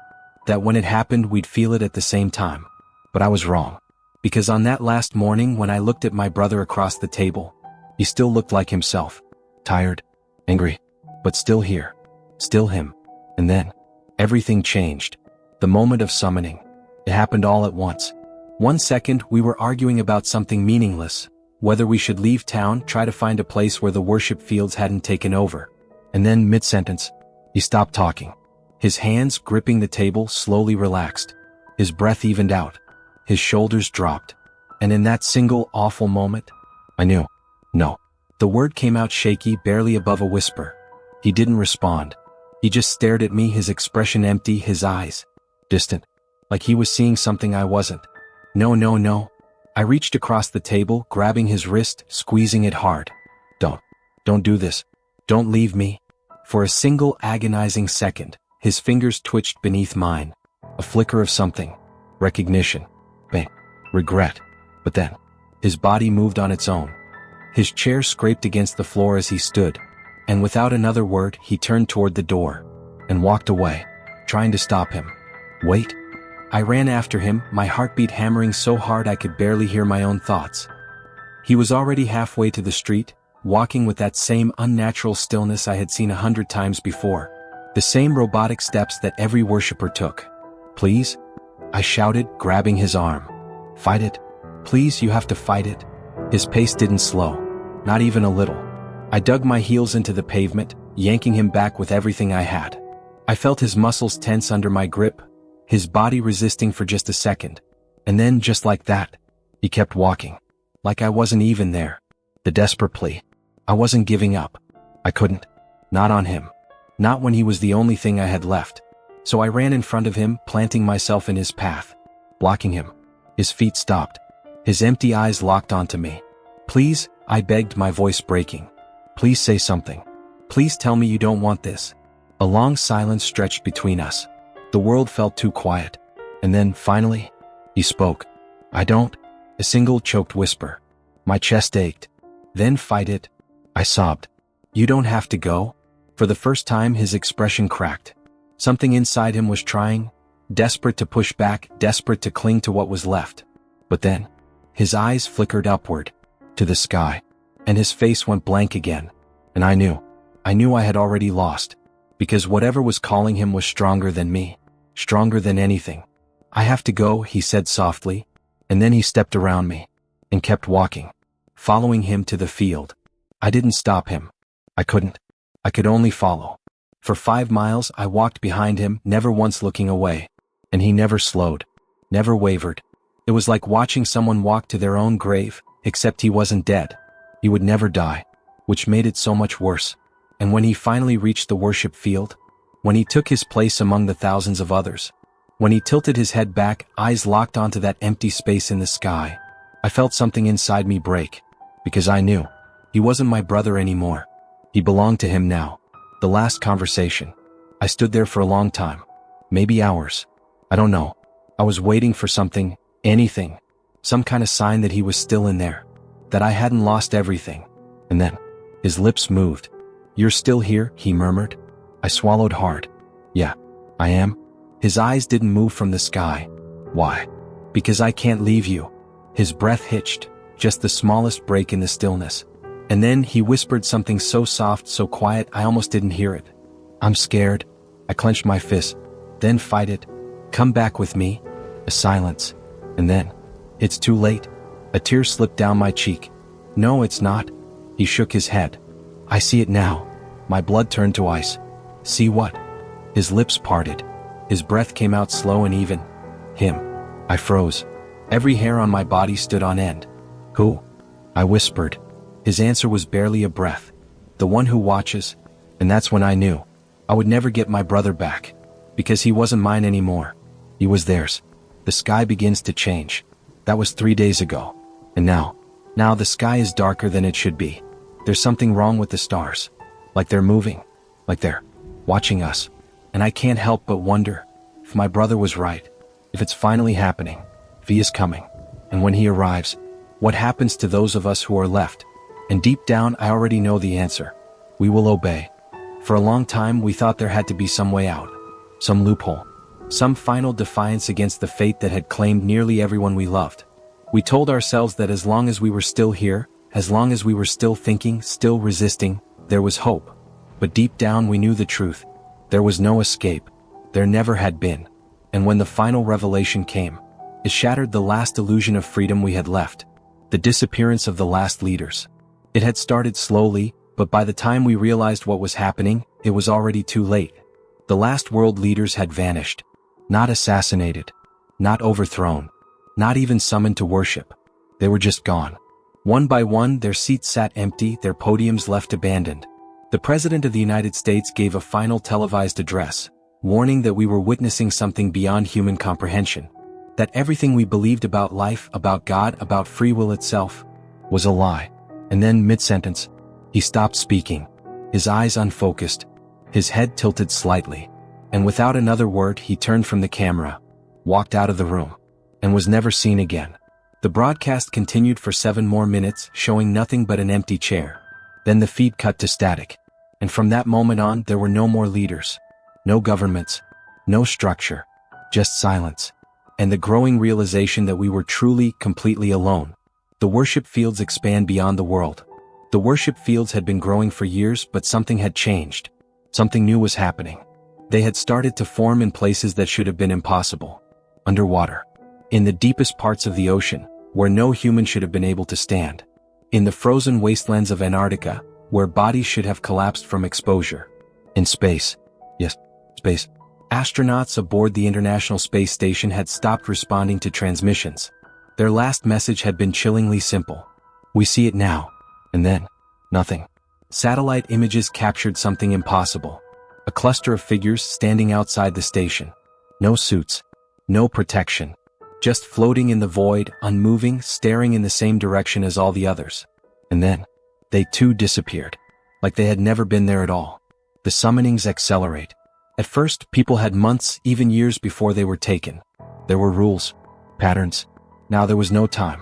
That when it happened we'd feel it at the same time. But I was wrong. Because on that last morning when I looked at my brother across the table, he still looked like himself. Tired, angry, but still here. Still him. And then, everything changed. The moment of summoning. It happened all at once. 1 second we were arguing about something meaningless, whether we should leave town, try to find a place where the worship fields hadn't taken over. And then mid-sentence, he stopped talking. His hands gripping the table slowly relaxed. His breath evened out. His shoulders dropped. And in that single awful moment, I knew. No. The word came out shaky, barely above a whisper. He didn't respond. He just stared at me, his expression empty, his eyes distant, like he was seeing something I wasn't. No, no, no. I reached across the table, grabbing his wrist, squeezing it hard. Don't do this. Don't leave me. For a single agonizing second, his fingers twitched beneath mine. A flicker of something. Recognition. Pain. Regret. But then, his body moved on its own. His chair scraped against the floor as he stood, and without another word, he turned toward the door and walked away, trying to stop him. Wait. I ran after him, my heartbeat hammering so hard I could barely hear my own thoughts. He was already halfway to the street, walking with that same unnatural stillness I had seen 100 times before. The same robotic steps that every worshiper took. Please? I shouted, grabbing his arm. Fight it. Please, you have to fight it. His pace didn't slow. Not even a little. I dug my heels into the pavement, yanking him back with everything I had. I felt his muscles tense under my grip, his body resisting for just a second. And then, just like that, he kept walking. Like I wasn't even there. The desperate plea. I wasn't giving up. I couldn't. Not on him. Not when he was the only thing I had left. So I ran in front of him, planting myself in his path. Blocking him. His feet stopped. His empty eyes locked onto me. Please, I begged, my voice breaking. Please say something. Please tell me you don't want this. A long silence stretched between us. The world felt too quiet. And then, finally, he spoke. I don't. A single choked whisper. My chest ached. Then fight it. I sobbed. You don't have to go. For the first time his expression cracked. Something inside him was trying, desperate to push back, desperate to cling to what was left. But then, his eyes flickered upward, to the sky, and his face went blank again. And I knew I had already lost, because whatever was calling him was stronger than me, stronger than anything. I have to go, he said softly, and then he stepped around me, and kept walking, following him to the field. I didn't stop him. I couldn't. I could only follow. For 5 miles I walked behind him, never once looking away. And he never slowed, never wavered. It was like watching someone walk to their own grave, except he wasn't dead. He would never die, which made it so much worse. And when he finally reached the worship field, when he took his place among the thousands of others, when he tilted his head back, eyes locked onto that empty space in the sky, I felt something inside me break, because I knew he wasn't my brother anymore. He belonged to him now. The last conversation. I stood there for a long time. Maybe hours. I don't know. I was waiting for something, anything. Some kind of sign that he was still in there. That I hadn't lost everything. And then, his lips moved. You're still here, he murmured. I swallowed hard. Yeah, I am. His eyes didn't move from the sky. Why? Because I can't leave you. His breath hitched, just the smallest break in the stillness. And then he whispered something so soft, so quiet, I almost didn't hear it. I'm scared. I clenched my fist. Then fight it. Come back with me. A silence. And then, it's too late. A tear slipped down my cheek. No, it's not. He shook his head. I see it now. My blood turned to ice. See what? His lips parted. His breath came out slow and even. Him. I froze. Every hair on my body stood on end. Who? I whispered. His answer was barely a breath. The one who watches. And that's when I knew. I would never get my brother back. Because he wasn't mine anymore. He was theirs. The sky begins to change. That was 3 days ago. And now the sky is darker than it should be. There's something wrong with the stars. Like they're moving. Like they're watching us. And I can't help but wonder if my brother was right. If it's finally happening. If he is coming. And when he arrives, what happens to those of us who are left? And deep down, I already know the answer. We will obey. For a long time, we thought there had to be some way out. Some loophole. Some final defiance against the fate that had claimed nearly everyone we loved. We told ourselves that as long as we were still here, as long as we were still thinking, still resisting, there was hope. But deep down we knew the truth. There was no escape. There never had been. And when the final revelation came, it shattered the last illusion of freedom we had left. The disappearance of the last leaders. It had started slowly, but by the time we realized what was happening, it was already too late. The last world leaders had vanished. Not assassinated. Not overthrown. Not even summoned to worship. They were just gone. One by one, their seats sat empty, their podiums left abandoned. The President of the United States gave a final televised address, warning that we were witnessing something beyond human comprehension. That everything we believed about life, about God, about free will itself, was a lie. And then, mid-sentence, he stopped speaking, his eyes unfocused, his head tilted slightly, and without another word he turned from the camera, walked out of the room, and was never seen again. The broadcast continued for 7 more minutes, showing nothing but an empty chair. Then the feed cut to static, and from that moment on there were no more leaders, no governments, no structure, just silence, and the growing realization that we were truly, completely alone. The worship fields expand beyond the world. The worship fields had been growing for years, but something had changed. Something new was happening. They had started to form in places that should have been impossible. Underwater. In the deepest parts of the ocean, where no human should have been able to stand. In the frozen wastelands of Antarctica, where bodies should have collapsed from exposure. In space. Yes, space. Astronauts aboard the International Space Station had stopped responding to transmissions. Their last message had been chillingly simple. We see it now. And then, nothing. Satellite images captured something impossible. A cluster of figures standing outside the station. No suits. No protection. Just floating in the void, unmoving, staring in the same direction as all the others. And then, they too disappeared. Like they had never been there at all. The summonings accelerate. At first, people had months, even years before they were taken. There were rules. Patterns. Now there was no time.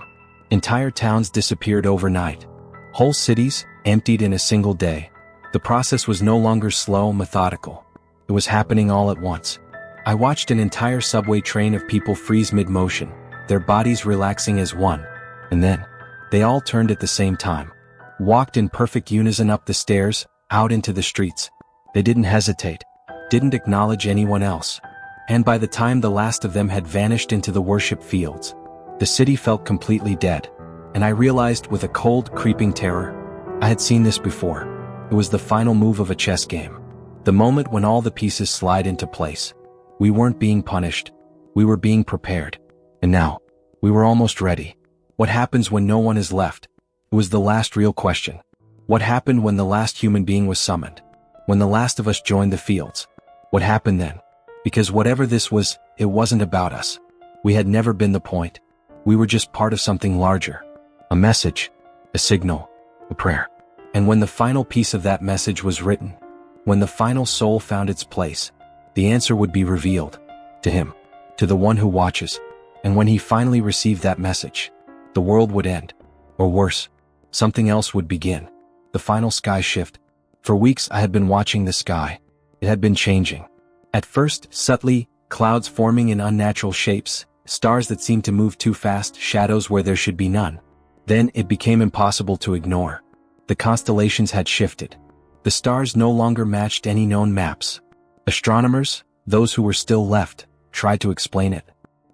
Entire towns disappeared overnight. Whole cities, emptied in a single day. The process was no longer slow, methodical. It was happening all at once. I watched an entire subway train of people freeze mid-motion, their bodies relaxing as one. And then, they all turned at the same time. Walked in perfect unison up the stairs, out into the streets. They didn't hesitate. Didn't acknowledge anyone else. And by the time the last of them had vanished into the worship fields, the city felt completely dead. And I realized with a cold, creeping terror, I had seen this before. It was the final move of a chess game. The moment when all the pieces slide into place. We weren't being punished. We were being prepared. And now, we were almost ready. What happens when no one is left? It was the last real question. What happened when the last human being was summoned? When the last of us joined the fields? What happened then? Because whatever this was, it wasn't about us. We had never been the point. We were just part of something larger. A message. A signal. A prayer. And when the final piece of that message was written, when the final soul found its place, the answer would be revealed. To him. To the one who watches. And when he finally received that message, the world would end. Or worse, something else would begin. The final sky shift. For weeks I had been watching the sky. It had been changing. At first, subtly, clouds forming in unnatural shapes, stars that seemed to move too fast, shadows where there should be none. Then it became impossible to ignore. The constellations had shifted. The stars no longer matched any known maps. Astronomers, those who were still left, tried to explain it.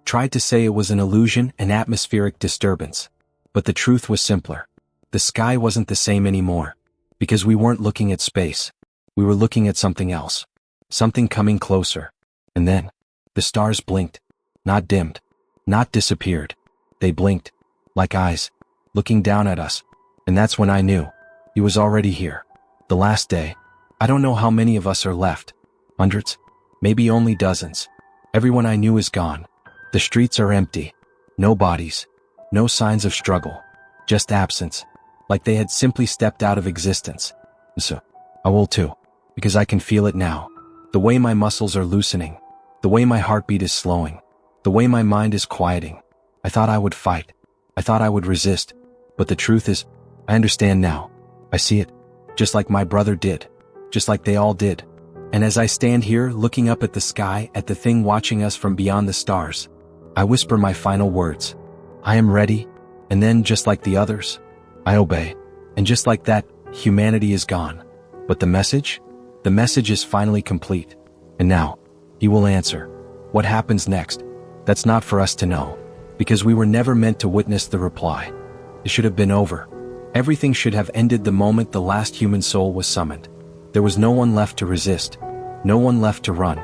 Tried to say it was an illusion, an atmospheric disturbance. But the truth was simpler. The sky wasn't the same anymore. Because we weren't looking at space. We were looking at something else. Something coming closer. And then, the stars blinked. Not dimmed. Not disappeared. They blinked. Like eyes. Looking down at us. And that's when I knew. He was already here. The last day. I don't know how many of us are left. Hundreds? Maybe only dozens. Everyone I knew is gone. The streets are empty. No bodies. No signs of struggle. Just absence. Like they had simply stepped out of existence. So, I will too. Because I can feel it now. The way my muscles are loosening. The way my heartbeat is slowing. The way my mind is quieting. I thought I would fight. I thought I would resist. But the truth is, I understand now. I see it. Just like my brother did. Just like they all did. And as I stand here looking up at the sky, at the thing watching us from beyond the stars, I whisper my final words. I am ready. And then, just like the others, I obey. And just like that, humanity is gone. But the message? The message is finally complete. And now, he will answer. What happens next? That's not for us to know. Because we were never meant to witness the reply. It should have been over. Everything should have ended the moment the last human soul was summoned. There was no one left to resist. No one left to run.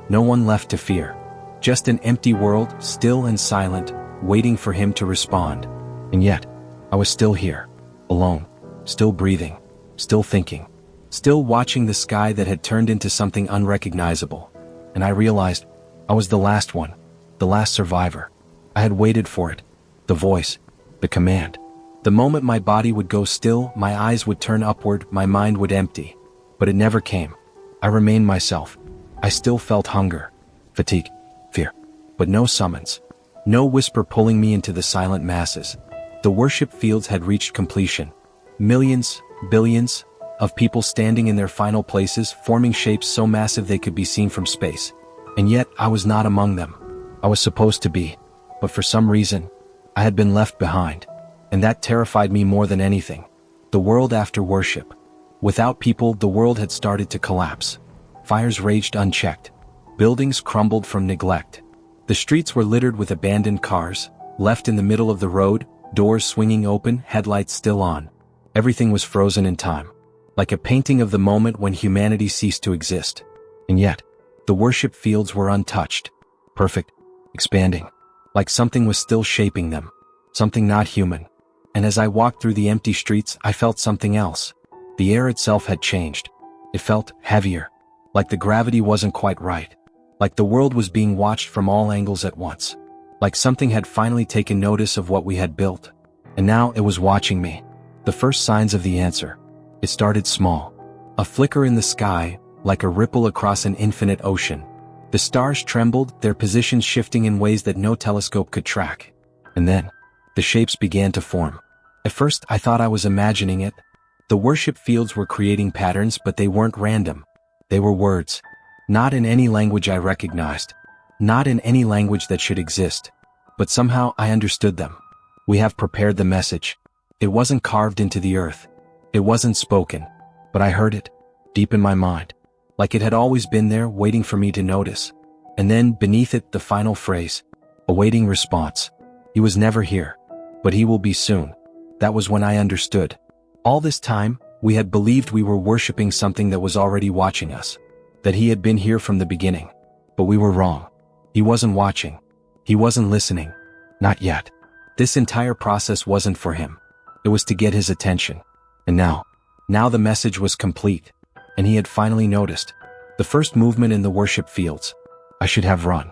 No one left to fear. Just an empty world, still and silent, waiting for him to respond. And yet, I was still here. Alone. Still breathing. Still thinking. Still watching the sky that had turned into something unrecognizable. And I realized, I was the last one. The last survivor. I had waited for it. The voice. The command. The moment my body would go still, my eyes would turn upward, my mind would empty. But it never came. I remained myself. I still felt hunger, fatigue, fear. But no summons. No whisper pulling me into the silent masses. The worship fields had reached completion. Millions, billions, of people standing in their final places, forming shapes so massive they could be seen from space. And yet, I was not among them. I was supposed to be. But for some reason, I had been left behind. And that terrified me more than anything. The world after worship. Without people, the world had started to collapse. Fires raged unchecked. Buildings crumbled from neglect. The streets were littered with abandoned cars, left in the middle of the road, doors swinging open, headlights still on. Everything was frozen in time. Like a painting of the moment when humanity ceased to exist. And yet, the worship fields were untouched. Perfect. Expanding. Like something was still shaping them. Something not human. And as I walked through the empty streets, I felt something else. The air itself had changed. It felt heavier. Like the gravity wasn't quite right. Like the world was being watched from all angles at once. Like something had finally taken notice of what we had built. And now it was watching me. The first signs of the answer. It started small. A flicker in the sky, like a ripple across an infinite ocean. The stars trembled, their positions shifting in ways that no telescope could track. And then, the shapes began to form. At first, I thought I was imagining it. The worship fields were creating patterns, but they weren't random. They were words. Not in any language I recognized. Not in any language that should exist. But somehow I understood them. We have prepared the message. It wasn't carved into the earth. It wasn't spoken. But I heard it. Deep in my mind. Like it had always been there, waiting for me to notice. And then, beneath it, the final phrase. Awaiting response. He was never here. But he will be soon. That was when I understood. All this time, we had believed we were worshipping something that was already watching us. That he had been here from the beginning. But we were wrong. He wasn't watching. He wasn't listening. Not yet. This entire process wasn't for him. It was to get his attention. And now the message was complete. And he had finally noticed. The first movement in the worship fields. I should have run.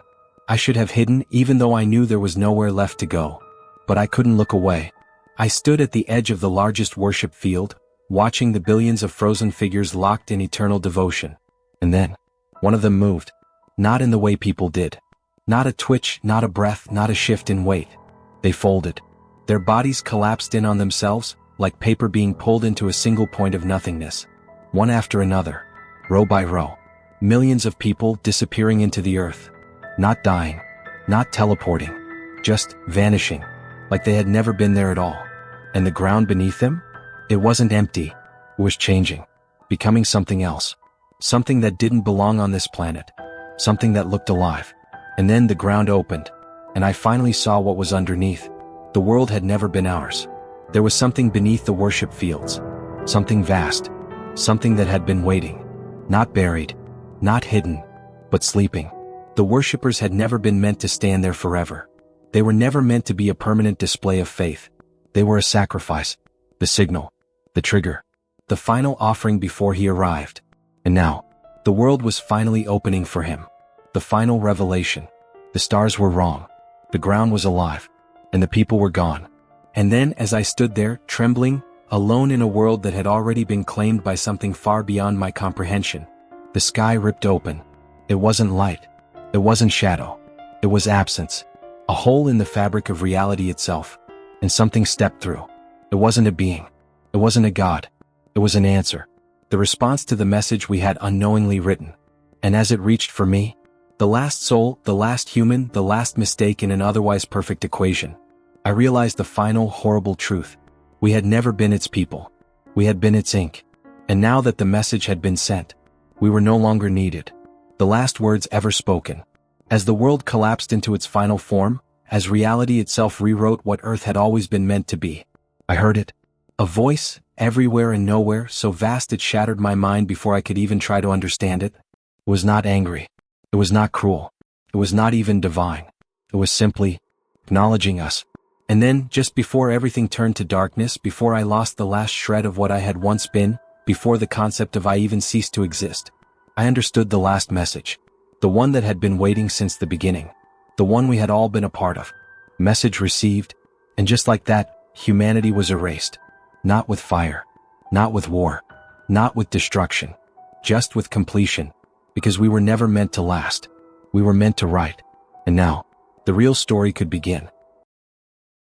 I should have hidden, even though I knew there was nowhere left to go. But I couldn't look away. I stood at the edge of the largest worship field, watching the billions of frozen figures locked in eternal devotion. And then, one of them moved. Not in the way people did. Not a twitch, not a breath, not a shift in weight. They folded. Their bodies collapsed in on themselves, like paper being pulled into a single point of nothingness. One after another. Row by row. Millions of people disappearing into the earth. Not dying. Not teleporting. Just vanishing. Like they had never been there at all. And the ground beneath them? It wasn't empty. It was changing. Becoming something else. Something that didn't belong on this planet. Something that looked alive. And then the ground opened. And I finally saw what was underneath. The world had never been ours. There was something beneath the worship fields. Something vast. Something that had been waiting. Not buried. Not hidden. But sleeping. The worshippers had never been meant to stand there forever. They were never meant to be a permanent display of faith. They were a sacrifice. The signal. The trigger. The final offering before he arrived. And now, the world was finally opening for him. The final revelation. The stars were wrong. The ground was alive. And the people were gone. And then, as I stood there, trembling, alone in a world that had already been claimed by something far beyond my comprehension, the sky ripped open. It wasn't light. It wasn't shadow. It was absence. A hole in the fabric of reality itself. And something stepped through. It wasn't a being. It wasn't a god. It was an answer. The response to the message we had unknowingly written. And as it reached for me, the last soul, the last human, the last mistake in an otherwise perfect equation, I realized the final horrible truth. We had never been its people. We had been its ink. And now that the message had been sent, we were no longer needed. The last words ever spoken. As the world collapsed into its final form, as reality itself rewrote what Earth had always been meant to be, I heard it. A voice, everywhere and nowhere, so vast it shattered my mind before I could even try to understand it. It was not angry. It was not cruel. It was not even divine. It was simply acknowledging us. And then, just before everything turned to darkness, before I lost the last shred of what I had once been, before the concept of I even ceased to exist, I understood the last message. The one that had been waiting since the beginning. The one we had all been a part of. Message received. And just like that, humanity was erased. Not with fire. Not with war. Not with destruction. Just with completion. Because we were never meant to last. We were meant to write. And now, the real story could begin.